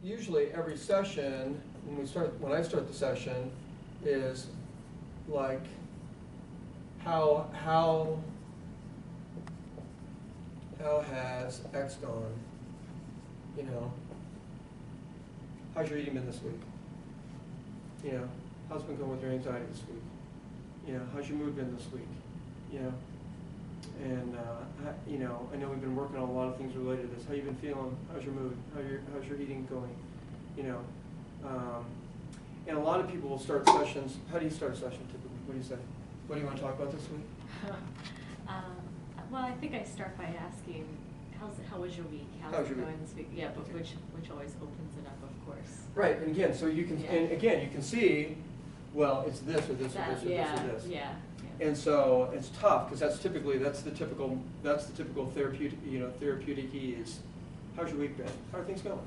usually every session, when I start the session, is like how has X gone? You know, how's your eating been this week? You know, how's it been going with your anxiety this week? You know, how's your mood been this week? You know, and you know, I know we've been working on a lot of things related to this. How you been feeling? How's your mood? How's your eating going? You know, and a lot of people will start sessions. How do you start a session typically? What do you say? What do you want to talk about this week? Well, I think I start by asking, how was your week? How's it going this week? Yeah, but okay. which always opens it up, of course. Right, and again, so you can, and again, you can see, well, it's this or this or this or Yeah, this or this. yeah. And so it's tough because that's the typical therapeutic, you know, therapeutic ease. How's your week been? How are things going?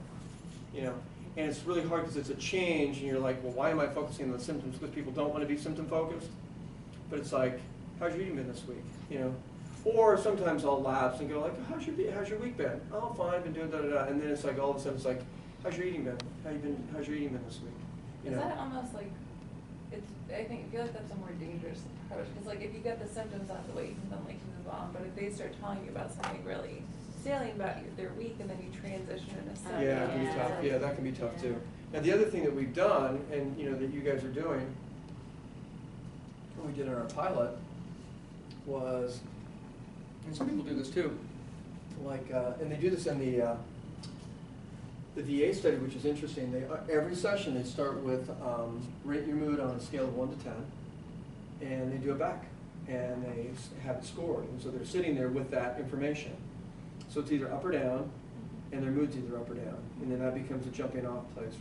You know, and it's really hard because it's a change, and you're like, well, why am I focusing on the symptoms? Because people don't want to be symptom focused. But it's like, how's your eating been this week? You know, or sometimes I'll lapse and go like, how's your week been? Oh, fine, been doing da da da. And then it's like all of a sudden it's like, how's your eating been? How's your eating been this week? You know? Is that almost like, I feel like that's a more dangerous approach, because like if you get the symptoms out of the way, you can then like move on. But if they start telling you about something really salient about their week, and then you transition in a second. Yeah, it can be tough. Yeah, that can be tough too. Now the other thing that we've done, and you know that you guys are doing, what we did in our pilot was, and some people do this too, like, and they do this in the VA study, which is interesting. They every session they start with rate your mood on a scale of 1 to 10, and they do it back, and they have it scored, and so they're sitting there with that information. So it's either up or down, and their mood's either up or down, and then that becomes a jumping off place